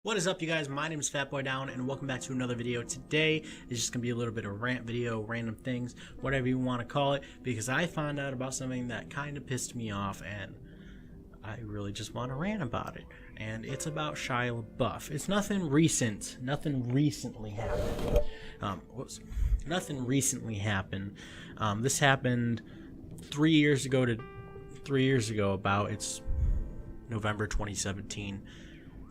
What is up, you guys? My name is Fatboy Down, and welcome back to another video. Today is just gonna be a little bit of rant video, random things, whatever you want to call it, because I found out about something that kind of pissed me off, and I really just want to rant about it. And it's about Shia LaBeouf. It's nothing recent. Nothing recently happened. Nothing recently happened. This happened 3 years ago. About it's November 2017.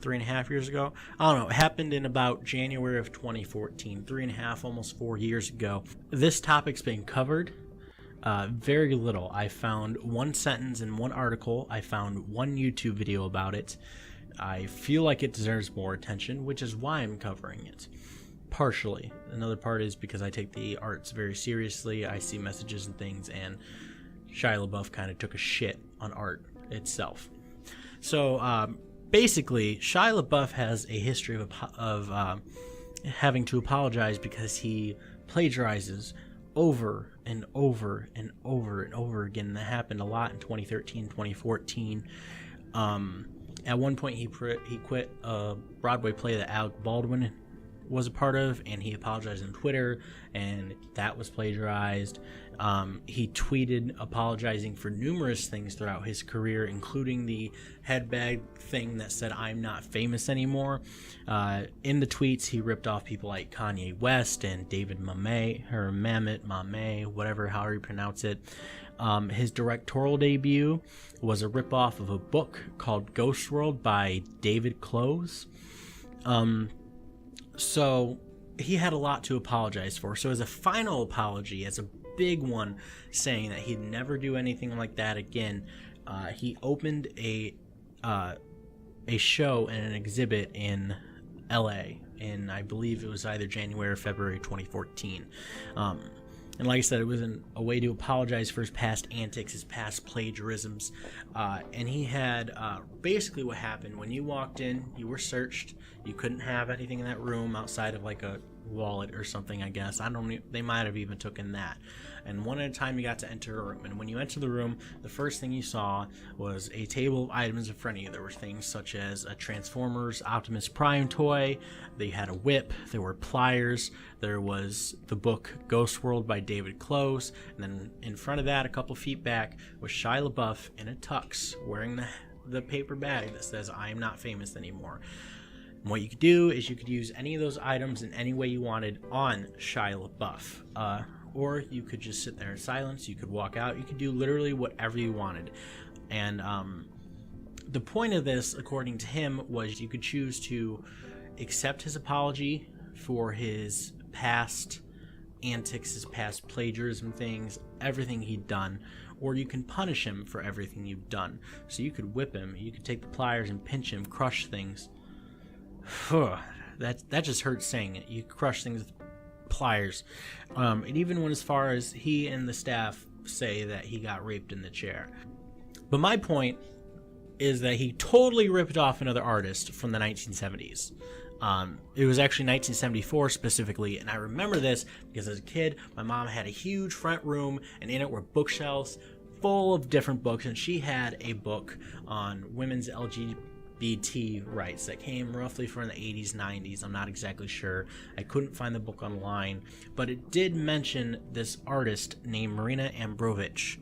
3.5 years ago. I don't know. It happened in about January of 2014. 3.5, almost 4 years ago. This topic's been covered very little. I found one sentence in one article. I found one YouTube video about it. I feel like it deserves more attention, which is why I'm covering it. Partially. Another part is because I take the arts very seriously. I see messages and things, and Shia LaBeouf kind of took a shit on art itself. So, basically, Shia LaBeouf has a history of having to apologize because he plagiarizes over and over and over and over again. That happened a lot in 2013, 2014. At one point, he quit a Broadway play that Alec Baldwin was a part of, and he apologized on Twitter, and that was plagiarized. He tweeted apologizing for numerous things throughout his career, including the headbag thing that said "I'm not famous anymore." In the tweets, he ripped off people like Kanye West and David Mame, whatever, however you pronounce it. His directorial debut was a ripoff of a book called Ghost World by David Close. So he had a lot to apologize for. So as a final apology, as a big one, saying that he'd never do anything like that again, he opened a show and an exhibit in LA, and I believe it was either January or February 2014. And like I said, it was a way to apologize for his past antics, his past plagiarisms. And he had basically what happened when you walked in, you were searched. You couldn't have anything in that room outside of like a wallet or something, I guess. They might have even taken that. And one at a time you got to enter a room. And when you enter the room, the first thing you saw was a table of items in front of you. There were things such as a Transformers Optimus Prime toy. They had a whip. There were pliers. There was the book Ghost World by David Close. And then in front of that, a couple feet back, was Shia LaBeouf in a tux, wearing the paper bag that says "I am not famous anymore." And what you could do is you could use any of those items in any way you wanted on Shia LaBeouf. Or you could just sit there in silence. You could walk out. You could do literally whatever you wanted. And the point of this, according to him, was you could choose to accept his apology for his past antics, his past plagiarism things, everything he'd done, or you can punish him for everything you've done. So you could whip him. You could take the pliers and pinch him, crush things. That just hurts saying it. You crush things with pliers. It even went as far as he and the staff say that he got raped in the chair. But my point is that he totally ripped off another artist from the 1970s. It was actually 1974 specifically, and I remember this because as a kid, my mom had a huge front room, and in it were bookshelves full of different books, and she had a book on women's LGBT rights that came roughly from the 80s, 90s. I'm not exactly sure. I couldn't find the book online, but it did mention this artist named Marina Abramovich.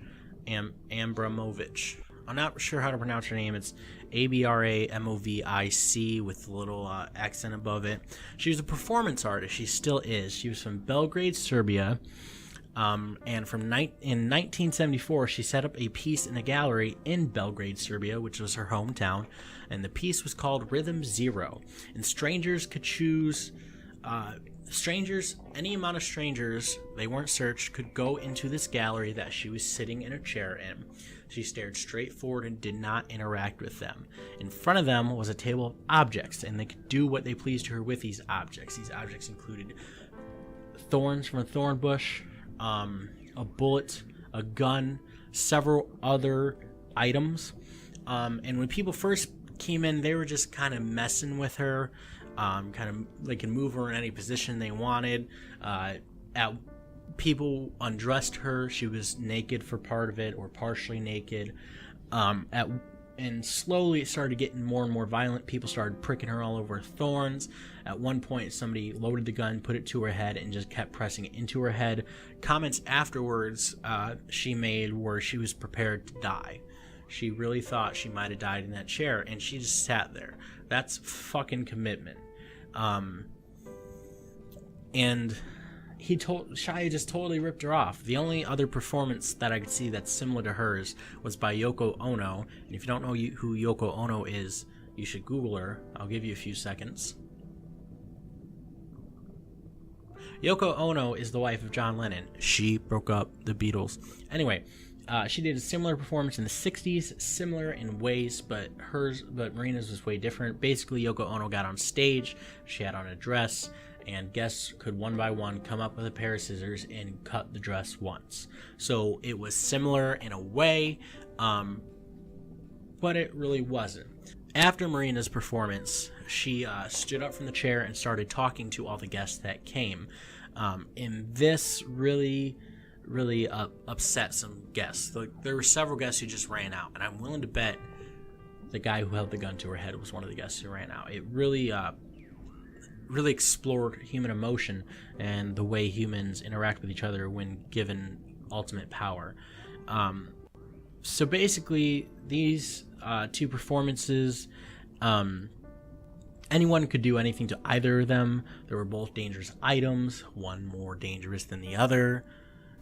I'm not sure how to pronounce her name. It's Abramovic with a little accent above it. She was a performance artist. She still is. She was from Belgrade, Serbia. And in 1974, she set up a piece in a gallery in Belgrade, Serbia, which was her hometown, and the piece was called Rhythm Zero. And strangers could choose, any amount of strangers, they weren't searched, could go into this gallery that she was sitting in a chair in. She stared straight forward and did not interact with them. In front of them was a table of objects, and they could do what they pleased to her with these objects. These objects included thorns from a thorn bush, a bullet, a gun, several other items. And when people first came in, they were just kind of messing with her, they can move her in any position they wanted. People undressed her. She was naked for part of it, or partially naked. and slowly it started getting more and more violent. People started pricking her all over thorns. At one point, somebody loaded the gun, put it to her head, and just kept pressing it into her head. Comments afterwards she made were she was prepared to die. She really thought she might have died in that chair, and she just sat there. That's fucking commitment. And Shia just totally ripped her off. The only other performance that I could see that's similar to hers was by Yoko Ono. And if you don't know who Yoko Ono is, you should Google her. I'll give you a few seconds. Yoko Ono is the wife of John Lennon. She broke up the Beatles. Anyway, she did a similar performance in the 60s, similar in ways, but Marina's was way different. Basically, Yoko Ono got on stage, she had on a dress, and guests could one by one come up with a pair of scissors and cut the dress once. So it was similar in a way, but it really wasn't. After Marina's performance, she stood up from the chair and started talking to all the guests that came. And this really upset some guests. There were several guests who just ran out, and I'm willing to bet the guy who held the gun to her head was one of the guests who ran out. It really explored human emotion and the way humans interact with each other when given ultimate power. So basically, these two performances, anyone could do anything to either of them. They were both dangerous items, one more dangerous than the other.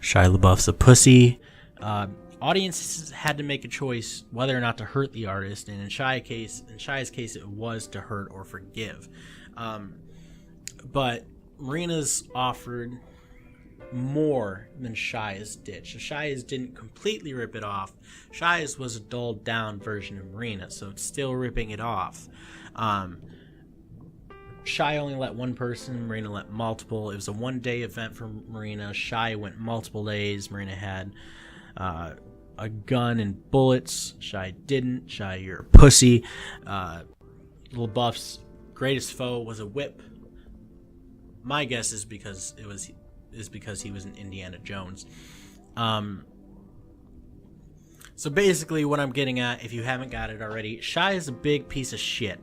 Shia LaBeouf's a pussy. Audiences had to make a choice whether or not to hurt the artist, and in Shia's case, it was to hurt or forgive. But Marina's offered more than Shia's did. So Shia's didn't completely rip it off. Shia's was a dulled down version of Marina, so it's still ripping it off. Shia only let one person, Marina let multiple. It was a one-day event for Marina. Shia went multiple days. Marina had a gun and bullets. Shia didn't. Shia, you're a pussy. LaBeouf's greatest foe was a whip. My guess is because he was an Indiana Jones. So basically what I'm getting at, if you haven't got it already, Shia is a big piece of shit.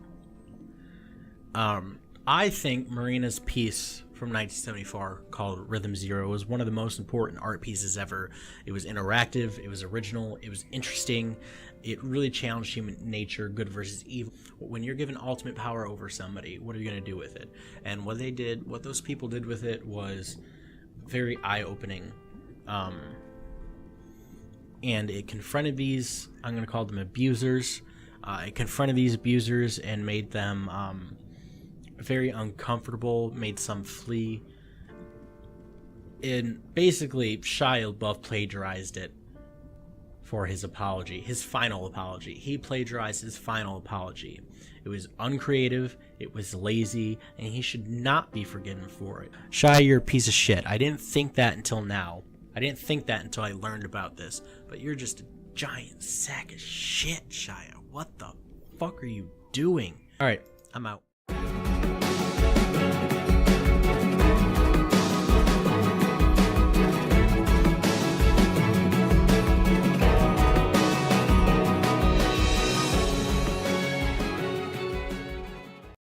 I think Marina's piece from 1974 called Rhythm Zero was one of the most important art pieces ever. It was interactive, it was original, it was interesting, it really challenged human nature, good versus evil. When you're given ultimate power over somebody, what are you going to do with it? And what those people did with it was very eye-opening. And it confronted these, I'm going to call them abusers. It confronted these abusers and made them very uncomfortable, made some flee. And basically, Shia LaBeouf plagiarized it for his apology, his final apology. He plagiarized his final apology. It was uncreative, it was lazy, and he should not be forgiven for it. Shia, you're a piece of shit. I didn't think that until now. I didn't think that until I learned about this. But you're just a giant sack of shit, Shia. What the fuck are you doing? Alright, I'm out.